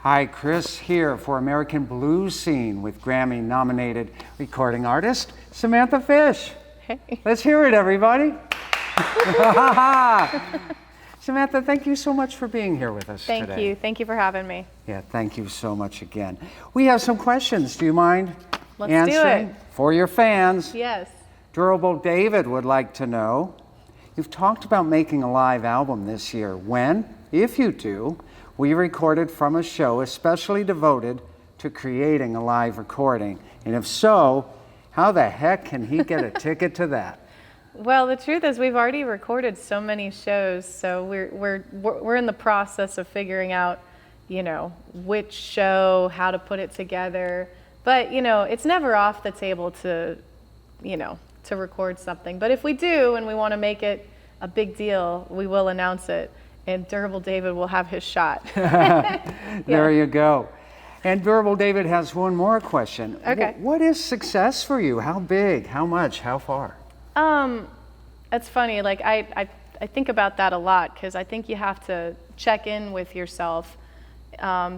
Hi, Chris here for American Blues Scene with Grammy-nominated recording artist Samanthafish. Hey. Let's hear it, everybody. Samantha, thank you so much for being here with us today. Thank you. Thank you for having me. Yeah, thank you so much again. We have some questions. Do you mind answering? Do it. For your fans. Yes. Durable David would like to know, you've talked about making a live album this year. When, if you do, we recorded from a show especially devoted to creating a live recording? And if so, how the heck can he get a ticket to that? Well, the truth is we've already recorded so many shows, so we're in the process of figuring out, which show, how to put it together. But, it's never off the table to record something. But if we do and we want to make it a big deal, we will announce it. And Durable David will have his shot. There you go. And Durable David has one more question. Okay. What is success for you? How big? How much? How far? It's funny. Like I think about that a lot because I think you have to check in with yourself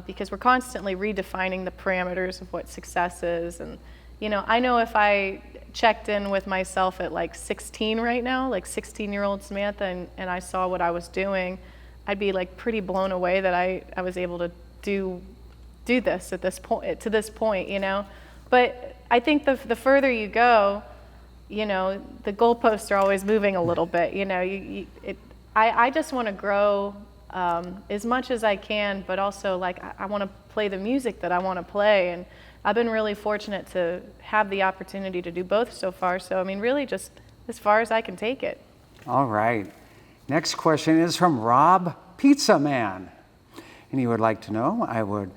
because we're constantly redefining the parameters of what success is. And I know if I checked in with myself at like 16 right now, like 16-year-old Samantha, and I saw what I was doing, I'd be like pretty blown away that I was able to do this at this point, to this point, But I think the further you go, the goalposts are always moving a little bit. I just want to grow as much as I can, but also like I want to play the music that I want to play, and I've been really fortunate to have the opportunity to do both so far. So I mean, really just as far as I can take it. All right. Next question is from Rob Pizza Man. And he would like to know, I would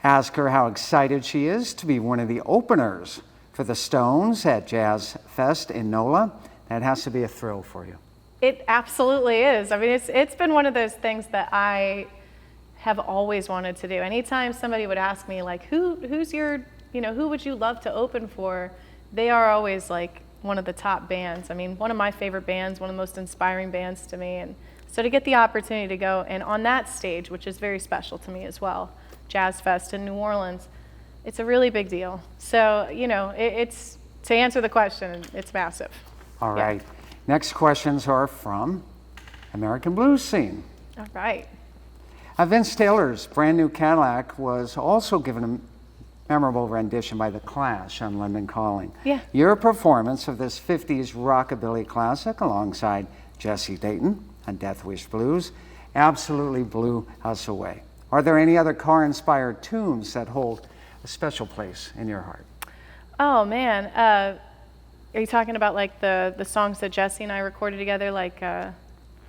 ask her how excited she is to be one of the openers for the Stones at JazzFest in NOLA. That has to be a thrill for you. It absolutely is. I mean, it's been one of those things that I have always wanted to do. Anytime somebody would ask me, like, who's your, who would you love to open for? They are always like one of the top bands. I mean, one of my favorite bands, one of the most inspiring bands to me. And so to get the opportunity to go and on that stage, which is very special to me as well, JazzFest in New Orleans, it's a really big deal. So, it's, to answer the question, it's massive. All right. Next questions are from American Blues Scene. All right. Vince Taylor's Brand New Cadillac was also given a memorable rendition by The Clash on London Calling. Yeah. Your performance of this 50s rockabilly classic alongside Jesse Dayton on Death Wish Blues absolutely blew us away. Are there any other car-inspired tunes that hold a special place in your heart? Oh man, are you talking about like the songs that Jesse and I recorded together, like did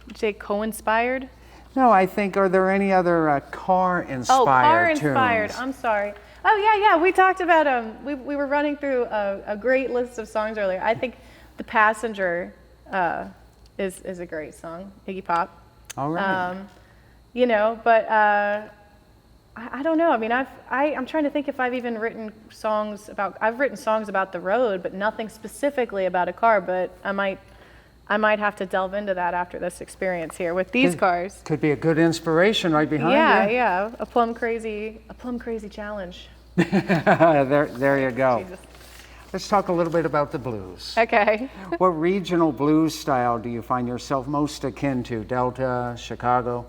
you say co-inspired? No, I think, are there any other car-inspired tunes? Oh, car-inspired, I'm sorry. Oh yeah, we talked about, we were running through a great list of songs earlier. I think The Passenger is a great song, Iggy Pop. All right. But I don't know. I mean, I'm trying to think if I've even written songs about. I've written songs about the road, but nothing specifically about a car. But I might have to delve into that after this experience here with these cars. Could be a good inspiration right behind you. Yeah. A Plum Crazy Challenge. There you go. Jesus. Let's talk a little bit about the blues. Okay. What regional blues style do you find yourself most akin to? Delta, Chicago?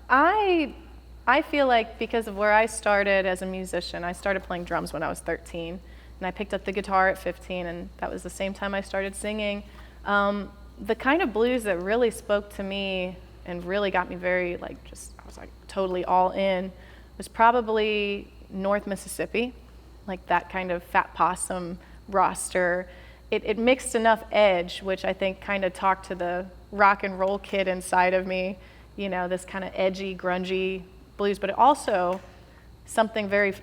I feel like because of where I started as a musician, I started playing drums when I was 13, and I picked up the guitar at 15, and that was the same time I started singing. The kind of blues that really spoke to me and really got me very I was like totally all in, was probably North Mississippi, like that kind of Fat Possum roster. It mixed enough edge, which I think kind of talked to the rock and roll kid inside of me, this kind of edgy, grungy blues, but it also something very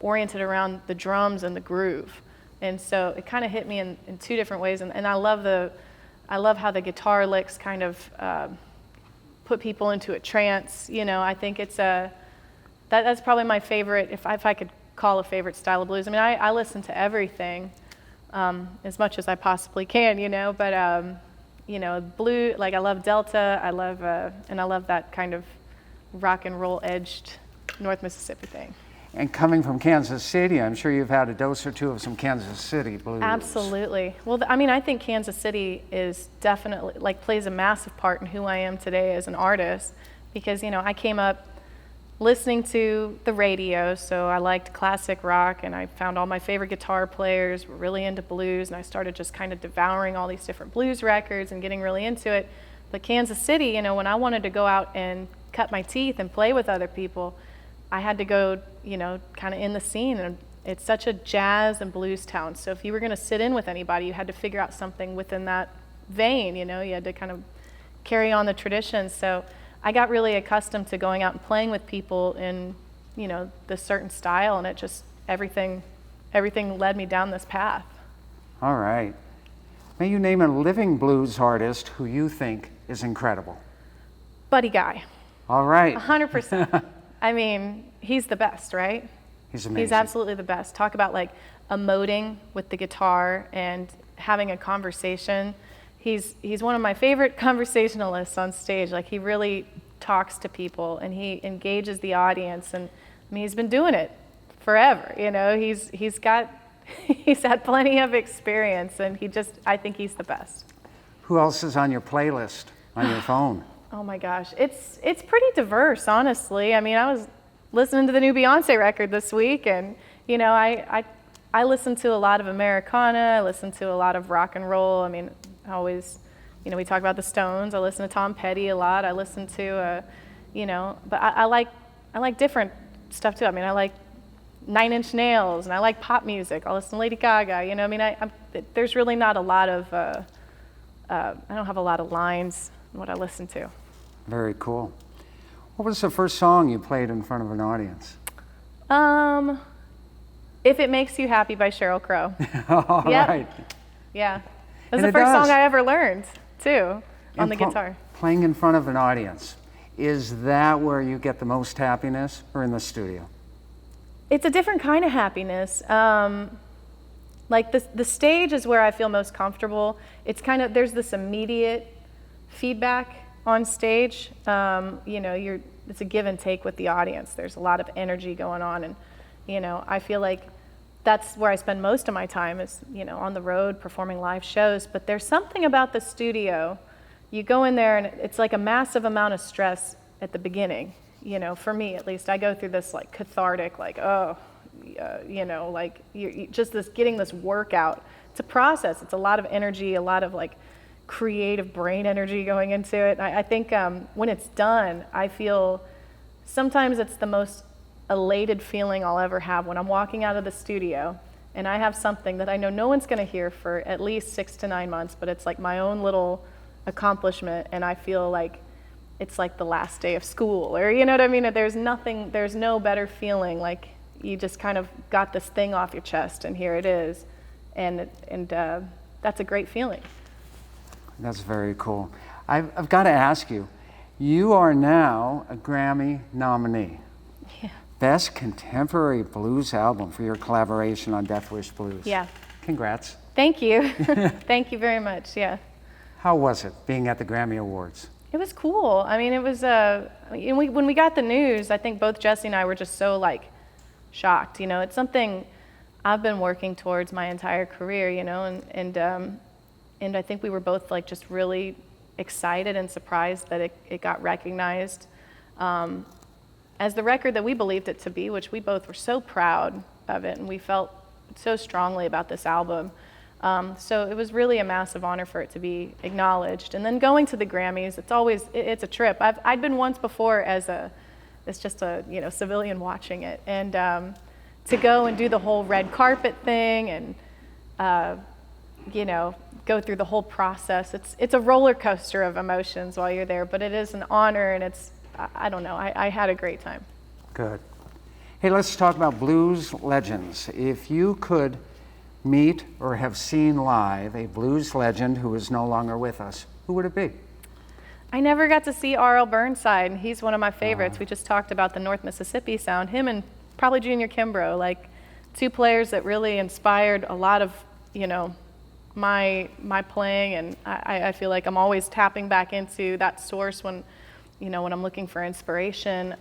oriented around the drums and the groove. And so it kind of hit me in two different ways. And I love how the guitar licks kind of put people into a trance. I think it's that's probably my favorite, if I could call a favorite style of blues. I mean, I listen to everything as much as I possibly can, but blue, like I love Delta, I love that kind of rock and roll edged North Mississippi thing. And coming from Kansas City, I'm sure you've had a dose or two of some Kansas City blues. Absolutely. Well, I mean, I think Kansas City is definitely, like, plays a massive part in who I am today as an artist, because, you know, I came up listening to the radio, so I liked classic rock, and I found all my favorite guitar players were really into blues, and I started just kind of devouring all these different blues records and getting really into it. But Kansas City, you know, when I wanted to go out and cut my teeth and play with other people, I had to go, you know, kind of in the scene, and it's such a jazz and blues town. So if you were going to sit in with anybody, you had to figure out something within that vein, you know, you had to kind of carry on the traditions. So I got really accustomed to going out and playing with people in, you know, this certain style, and it just, everything led me down this path. All right. May you name a living blues artist who you think is incredible? Buddy Guy. All right. 100%. I mean, he's the best, right? He's amazing. He's absolutely the best. Talk about like emoting with the guitar and having a conversation. He's one of my favorite conversationalists on stage. Like, he really talks to people and he engages the audience. And I mean, he's been doing it forever. You know, he's had plenty of experience, and I think he's the best. Who else is on your playlist on your phone? Oh my gosh, it's pretty diverse, honestly. I mean, I was listening to the new Beyonce record this week, and you know, I listen to a lot of Americana. I listen to a lot of rock and roll. I mean, I always, you know, we talk about the Stones. I listen to Tom Petty a lot. I listen to, you know, but I like different stuff too. I mean, I like 9 Inch Nails, and I like pop music. I'll listen to Lady Gaga. You know, I mean, there's really not a lot of, I don't have a lot of lines in what I listen to. Very cool. What was the first song you played in front of an audience? If It Makes You Happy by Sheryl Crow. All right. Yeah. It was the first song I ever learned, too, on the guitar. Playing in front of an audience, is that where you get the most happiness, or in the studio? It's a different kind of happiness. Like the stage is where I feel most comfortable. It's kind of, there's this immediate feedback on stage. You know, it's a give and take with the audience. There's a lot of energy going on, and you know, I feel like that's where I spend most of my time is, you know, on the road performing live shows. But there's something about the studio. You go in there and it's like a massive amount of stress at the beginning. You know, for me at least, I go through this like cathartic, like, you know, like you just getting this workout. It's a process. It's a lot of energy, a lot of like creative brain energy going into it. I think when it's done, I feel sometimes it's the most elated feeling I'll ever have when I'm walking out of the studio and I have something that I know no one's going to hear for at least 6 to 9 months, but it's like my own little accomplishment, and I feel like it's like the last day of school, or you know what I mean? There's no better feeling, like you just kind of got this thing off your chest and here it is, and that's a great feeling. That's very cool. I've got to ask you, you are now a Grammy nominee. Yeah. Best Contemporary Blues Album for your collaboration on Death Wish Blues. Yeah. Congrats. Thank you. Thank you very much, yeah. How was it being at the Grammy Awards? It was cool. I mean, it was, when we got the news, I think both Jesse and I were just so like shocked, you know. It's something I've been working towards my entire career, you know, and I think we were both like just really excited and surprised that it got recognized as the record that we believed it to be, which we both were so proud of it, and we felt so strongly about this album. So it was really a massive honor for it to be acknowledged. And then going to the Grammys, it's a trip. I'd been once before as just a you know, civilian watching it, and to go and do the whole red carpet thing and you know, go through the whole process. It's a roller coaster of emotions while you're there, but it is an honor, and I don't know, I had a great time. Good. Hey, let's talk about blues legends. If you could meet or have seen live a blues legend who is no longer with us, who would it be? I never got to see R.L. Burnside, and he's one of my favorites. We just talked about the North Mississippi sound. Him and probably Junior Kimbrough, like 2 players that really inspired a lot of, you know, my playing, and I feel like I'm always tapping back into that source when, you know, when I'm looking for inspiration.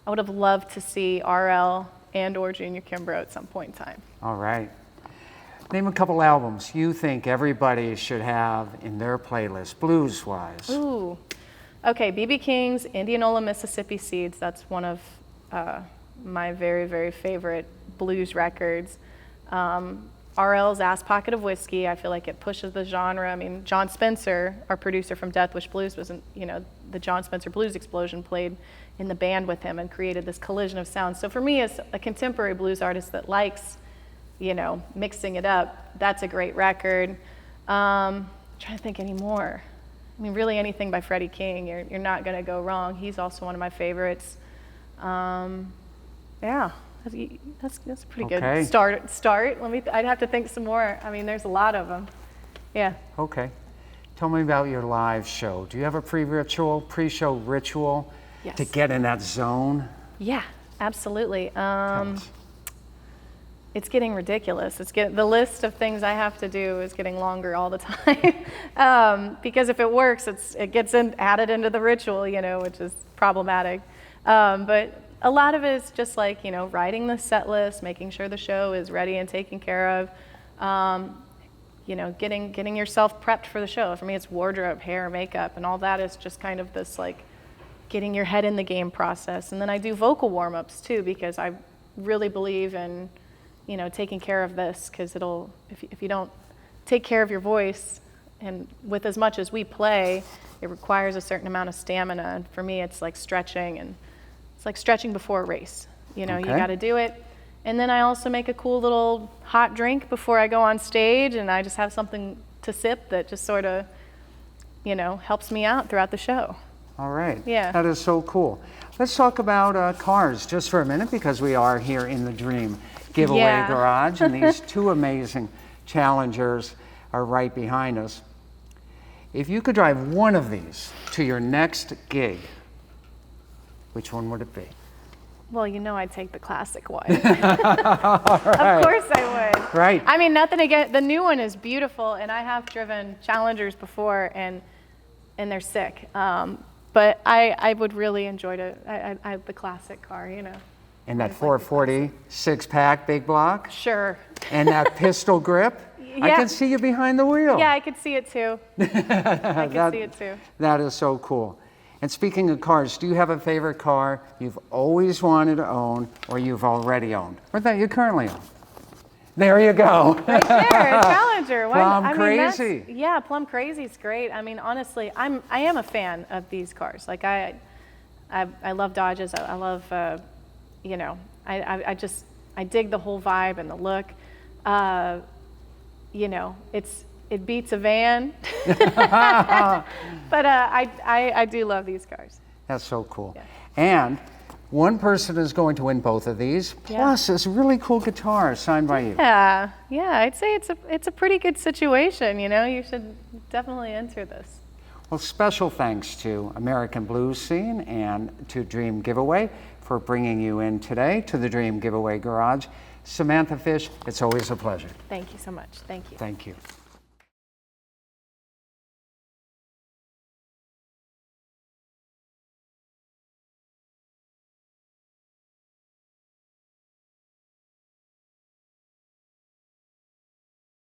I would have loved to see RL and or Junior Kimbrough at some point in time. All right. Name a couple albums you think everybody should have in their playlist, blues-wise. Ooh. Okay, B.B. King's Indianola, Mississippi Seeds. That's one of my very, very favorite blues records. RL's Ass Pocket of Whiskey. I feel like it pushes the genre. I mean, John Spencer, our producer from Death Wish Blues, was the John Spencer Blues Explosion, played in the band with him and created this collision of sounds. So for me, as a contemporary blues artist that likes, mixing it up, that's a great record. Trying to think any more. I mean, really anything by Freddie King, you're not going to go wrong. He's also one of my favorites. Yeah, that's a pretty good start. I'd have to think some more. I mean, there's a lot of them. Yeah. Okay. Tell me about your live show. Do you have a pre-show ritual Yes. to get in that zone? Yeah, absolutely. Tell us. It's getting ridiculous. The list of things I have to do is getting longer all the time. Because if it works, it gets added into the ritual, which is problematic. But a lot of it is just like, writing the set list, making sure the show is ready and taken care of. Getting yourself prepped for the show. For me, it's wardrobe, hair, makeup, and all that is just kind of this like getting your head in the game process. And then I do vocal warm-ups too, because I really believe in taking care of this, because if you don't take care of your voice, and with as much as we play, it requires a certain amount of stamina. And for me, it's like stretching, and it's like stretching before a race. You got to do it. And then I also make a cool little hot drink before I go on stage, and I just have something to sip that just sort of, helps me out throughout the show. All right. Yeah. That is so cool. Let's talk about cars just for a minute, because we are here in the Dream Giveaway Garage, and these two amazing Challengers are right behind us. If you could drive one of these to your next gig, which one would it be? Well, I'd take the classic one. All right. Of course I would. Right. I mean, nothing against, the new one is beautiful, and I have driven Challengers before, and they're sick. But I would really enjoy the classic car, And that 440 six-pack big block? Sure. And that pistol grip? Yeah. I can see you behind the wheel. Yeah, I could see it too. I could see it too. That is so cool. And speaking of cars, do you have a favorite car you've always wanted to own, or you've already owned, or that you currently own? There you go. Right there, Challenger. Plum Crazy. Yeah, Plum Crazy is great. I mean, honestly, I am a fan of these cars. Like I love Dodges. I love, I dig the whole vibe and the look. It beats a van. But I do love these cars. That's so cool. Yeah. And one person is going to win both of these, plus this really cool guitar signed by you. Yeah, I'd say it's a pretty good situation, You should definitely enter this. Well, special thanks to American Blues Scene and to Dream Giveaway for bringing you in today to the Dream Giveaway Garage. Samanthafish, it's always a pleasure. Thank you so much. Thank you. Thank you.